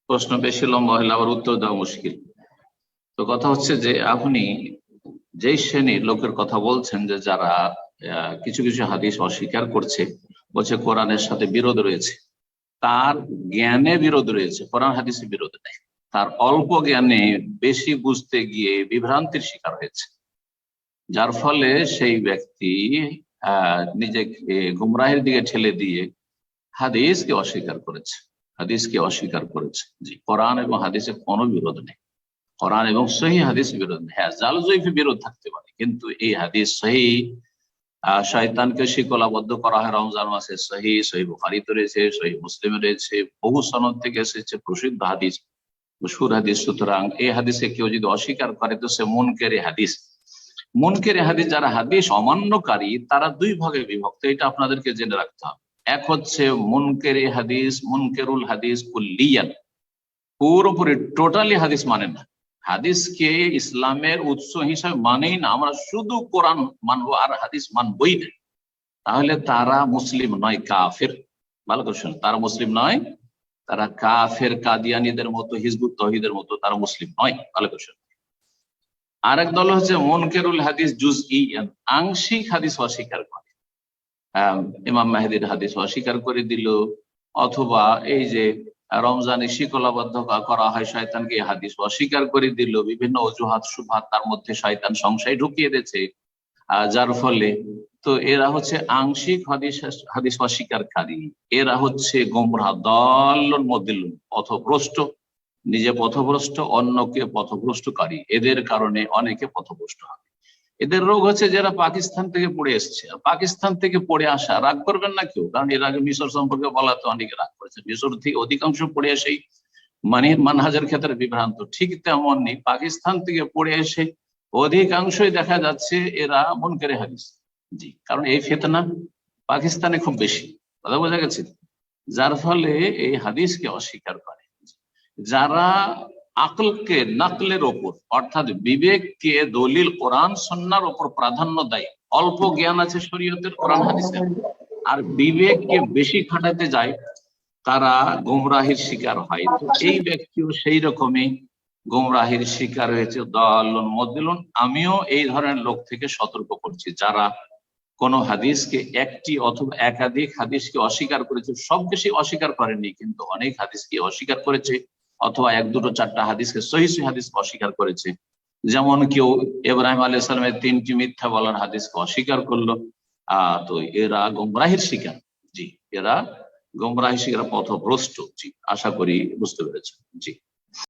প্রশ্ন বেশি লম্বা হলে আবার উত্তর দেওয়া মুশকিল। তো কথা হচ্ছে যে আপনি যেই শ্রেণীর লোকের কথা বলছেন যে যারা কিছু কিছু হাদিস অস্বীকার করছে, বলছে কোরআনের সাথে বিরোধ রয়েছে, তার জ্ঞানে বিরোধ রয়েছে, কোরআন হাদিসে বিরোধ নেই। তার অল্প জ্ঞানে বেশি বুঝতে গিয়ে বিভ্রান্তির শিকার হয়েছে, যার ফলে সেই ব্যক্তি নিজেকে গুমরাহের দিকে ঠেলে দিয়ে হাদিসকে অস্বীকার করেছে। জি, কোরআন এবং হাদিসে কোনো বিরোধ নেই, কোরআন এবং সহিহ হাদিস বিরোধ নেই। হ্যাঁ, জাল জয়ীফে বিরোধ থাকতে পারে, কিন্তু এই হাদিস সহিহ, শয়তানকে শিকলাবদ্ধ করা হয় রমজান মাসে, সহিহ বুখারীতে রয়েছে, সহিহ মুসলিমে রয়েছে, বহু সনদ থেকে এসেছে, প্রসিদ্ধ হাদিস, মশহুর হাদিস। সুতরাং এই হাদিসে কেউ যদি অস্বীকার করে তো সে মুনকারে হাদিস। মুনকারে হাদিস যারা হাদিস অমান্যকারী তারা দুই ভাগে বিভক্ত, এটা আপনাদেরকে জেনে রাখতে হবে। এক হচ্ছে মুনকারে হাদিস, মুনকারুল হাদিস কুল্লিয়ান, পুরোপুরি টোটালি হাদিস মানে না, হাদিসকে ইসলামের উৎস হিসাবে মানেই না, আমরা শুধু কোরআন মানবো আর হাদিস মানবই না, তাহলে তারা মুসলিম নয়, কাফের। ভালো করে শুনুন, তারা মুসলিম নয়, তারা কাফের, কাদিয়ানীদের মতো, হিজবুত তৌহিদের মতো, তারা মুসলিম নয়। ভালো করে শুনুন। আরেক দল হচ্ছে মুনকারুল হাদিস জুজইয়ান, আংশিক হাদিস অস্বীকার করে, ইমাম মাহদির হাদিস অস্বীকার করে দিল, অথবা এই যে রমজানে শিকলাবদ্ধ করা হয় শয়তানকে, হাদিস অস্বীকার করে দিল, বিভিন্ন অজুহাত শুবহাত তার মধ্যে শয়তান সংশয় ঢুকিয়ে দিয়েছে, যার ফলে তো এরা হচ্ছে আংশিক হাদিস অস্বীকারী, এরা হচ্ছে গোমরাহ, দাল্লুন মুদিল্লুন, পথভ্রষ্ট, নিজে পথভ্রষ্ট, অন্যকে পথভ্রষ্টকারী। এদের কারণে অনেকে পথভ্রষ্ট হয়। এদের রোগ হচ্ছে যারা পাকিস্তান থেকে পড়ে এসছে। পাকিস্তান থেকে পড়ে আসা, রাগ করবেন না কেউ, কারণ এর আগে মিশর সম্পর্কে বলাতে অনেকে রাগ করেছে। মিশর থেকে অধিকাংশ পড়ে এসেই মানহাজের ক্ষেত্রে বিভ্রান্ত। ঠিক তেমনই পাকিস্তান থেকে পড়ে এসে অধিকাংশই দেখা যাচ্ছে এরা মুনকারে হাদিস। জি, কারণ এই ফিতনা পাকিস্তানে খুব বেশি, কথা বোঝা গেছে, যার ফলে এই হাদিসকে অস্বীকার করে। যারা আকলকে নাকলের ওপর, অর্থাৎ বিবেককে দলিল কোরআন সুন্নাহর ওপর প্রাধান্য দেয়, অল্প জ্ঞান আছে শরীয়তের, কোরআন হাদিসের, আর বিবেককে বেশি খাটাতে যায়, তারা গুমরাহির শিকার হয়। তো এই ব্যক্তিও সেই রকমই গুমরাহির শিকার হয়েছে, দাল্লুন মুদিল্লুন। আমিও এই ধরনের লোক থেকে সতর্ক করছি, যারা কোন হাদিসকে, একটি অথবা একাধিক হাদিসকে অস্বীকার করেছে, সব বেশি অস্বীকার করেনি, কিন্তু অনেক হাদিসকে অস্বীকার করেছে, অথবা এক দুটো চারটা হাদিসকে, সহিহ হাদিসকে অস্বীকার করেছে। যেমন কেউ ইব্রাহিম আলাইহিস সালামের 3টি মিথ্যা বলার হাদিসকে অস্বীকার করলো, তো এরা গুমরাহির শিকার। জি, এরা গুমরাহির শিকার, পথভ্রষ্ট। জি, আশা করি বুঝতে পেরেছেন। জি।